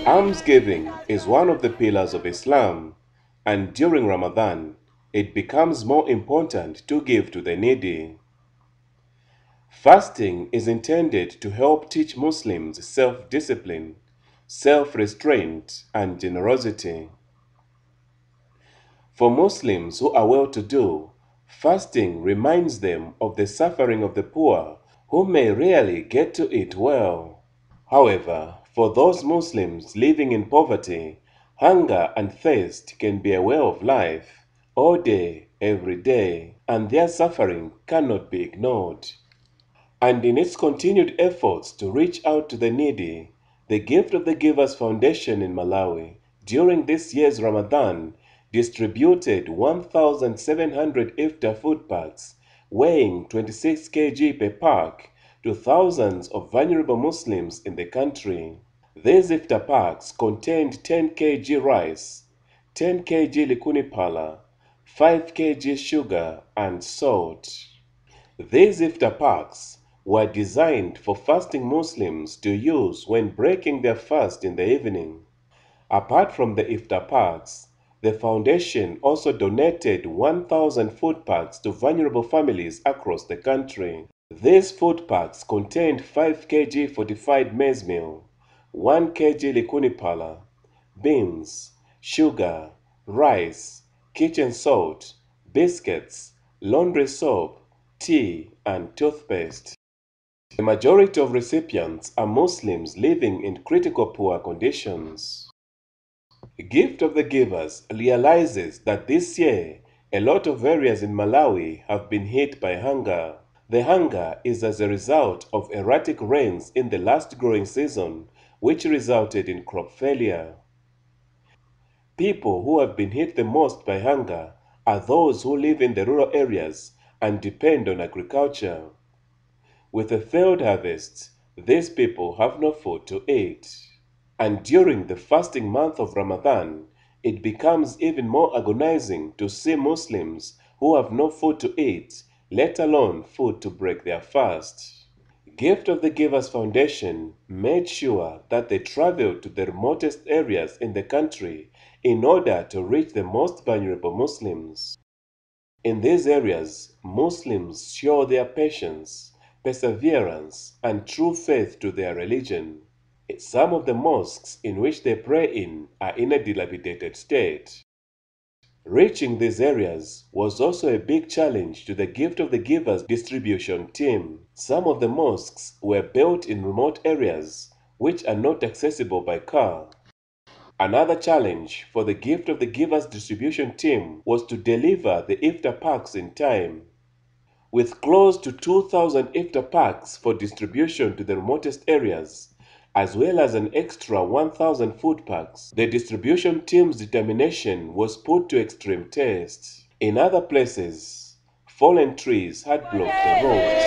Almsgiving is one of the pillars of Islam, and during Ramadan, it becomes more important to give to the needy. Fasting is intended to help teach Muslims self-discipline, self-restraint, and generosity. For Muslims who are well-to-do, fasting reminds them of the suffering of the poor who may rarely get to eat well. However, for those Muslims living in poverty, hunger and thirst can be a way of life, all day, every day, and their suffering cannot be ignored. And in its continued efforts to reach out to the needy, the Gift of the Givers Foundation in Malawi, during this year's Ramadan, distributed 1,700 iftar food packs, weighing 26 kg per pack, to thousands of vulnerable Muslims in the country. These iftar packs contained 10 kg rice, 10 kg likunipala, 5 kg sugar, and salt. These iftar packs were designed for fasting Muslims to use when breaking their fast in the evening. Apart from the iftar packs, the foundation also donated 1,000 food packs to vulnerable families across the country. These food packs contained 5 kg fortified maize meal, 1 kg likunipala, beans, sugar, rice, kitchen salt, biscuits, laundry soap, tea, and toothpaste. The majority of recipients are Muslims living in critical poor conditions. The Gift of the Givers realizes that this year, a lot of areas in Malawi have been hit by hunger. The hunger is as a result of erratic rains in the last growing season, which resulted in crop failure. People who have been hit the most by hunger are those who live in the rural areas and depend on agriculture. With a failed harvest, these people have no food to eat. And during the fasting month of Ramadan, it becomes even more agonizing to see Muslims who have no food to eat, let alone food to break their fast. Gift of the Givers Foundation made sure that they traveled to the remotest areas in the country in order to reach the most vulnerable Muslims. In these areas, Muslims show their patience, perseverance, and true faith to their religion. Some of the mosques in which they pray in are in a dilapidated state. Reaching these areas was also a big challenge to the Gift of the Givers distribution team. Some of the mosques were built in remote areas which are not accessible by car. Another challenge for the Gift of the Givers distribution team was to deliver the iftar packs in time. With close to 2,000 iftar packs for distribution to the remotest areas, as well as an extra 1,000 food packs, the distribution team's determination was put to extreme test. In other places, fallen trees had blocked the roads.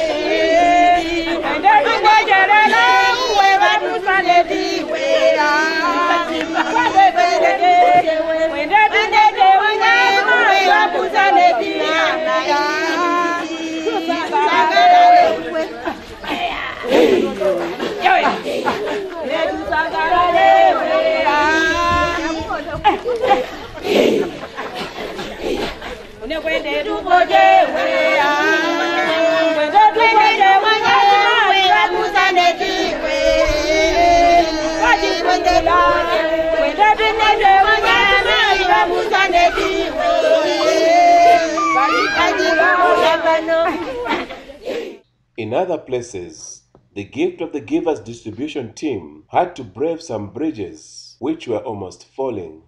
In other places, the Gift of the Givers distribution team had to brave some bridges which were almost falling.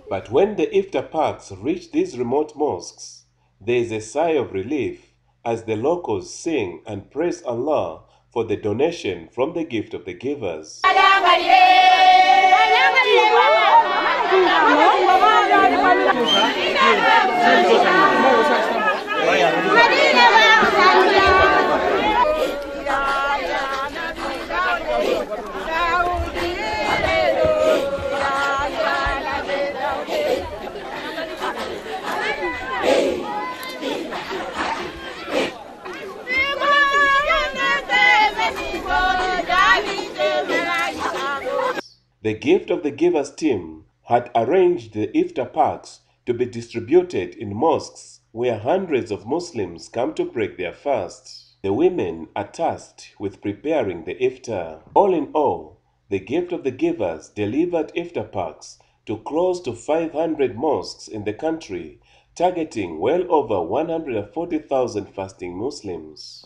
But when the iftar packs reach these remote mosques, there is a sigh of relief as the locals sing and praise Allah for the donation from the gift of the givers. The gift of the givers team had arranged the iftar packs to be distributed in mosques where hundreds of Muslims come to break their fast. The women are tasked with preparing the iftar. All in all, the gift of the givers delivered iftar packs to close to 500 mosques in the country, targeting well over 140,000 fasting Muslims.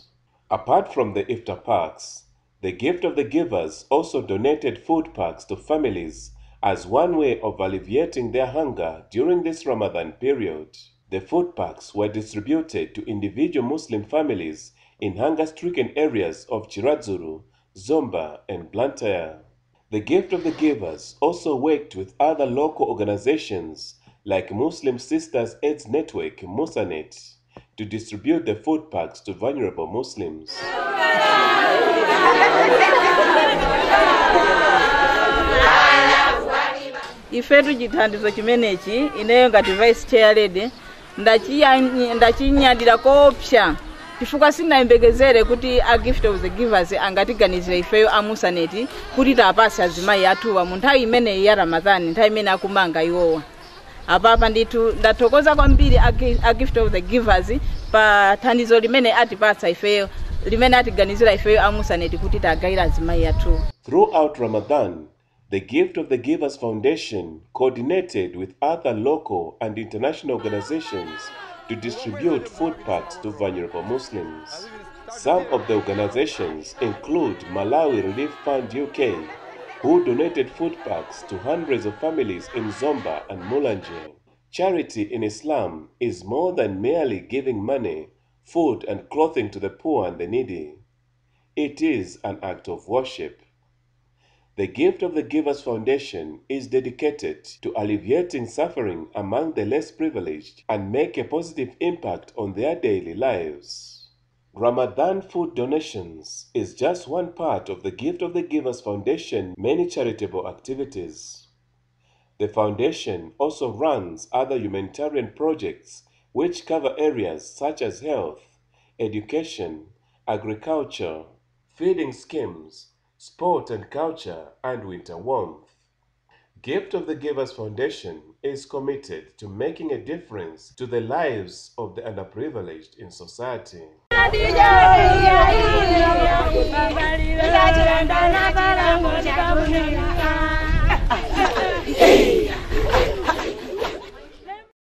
Apart from the iftar packs, the gift of the givers also donated food packs to families as one way of alleviating their hunger during this Ramadan period. The food packs were distributed to individual Muslim families in hunger-stricken areas of Chiradzuru, Zomba, and Blantyre. The gift of the givers also worked with other local organizations like Muslim Sisters AIDS Network, Musanet, to distribute the food packs to vulnerable Muslims. Ifetu chithandizo chimenechi ineyo ngati vice chair lady ndachinyadira koopsa chifukwa sinayembekezere kuti a gift of the givers angatiganizira ifeyo amusaneti kuti tapase azimayi athuwa mu nthawi imeneyi ya Ramadhan, nthawi imene akumanga iwowa. Apapa ndithu ndathokoza kwambiri a gift of the givers pa thandizo limene atipatsa ifeyo, limene atiganizira ifeyo amusaneti kuti tagayira azimayi athuwa. Throughout Ramadan, the Gift of the Givers Foundation coordinated with other local and international organizations to distribute food packs to vulnerable Muslims. Some of the organizations include Malawi Relief Fund UK, who donated food packs to hundreds of families in Zomba and Mulanje. Charity in Islam is more than merely giving money, food, and clothing to the poor and the needy. It is an act of worship. The Gift of the Givers Foundation is dedicated to alleviating suffering among the less privileged and make a positive impact on their daily lives. Ramadan food donations is just one part of the Gift of the Givers Foundation many charitable activities. The foundation also runs other humanitarian projects which cover areas such as health, education, agriculture, feeding schemes, sport and culture, and winter warmth. Gift of the Givers Foundation is committed to making a difference to the lives of the underprivileged in society.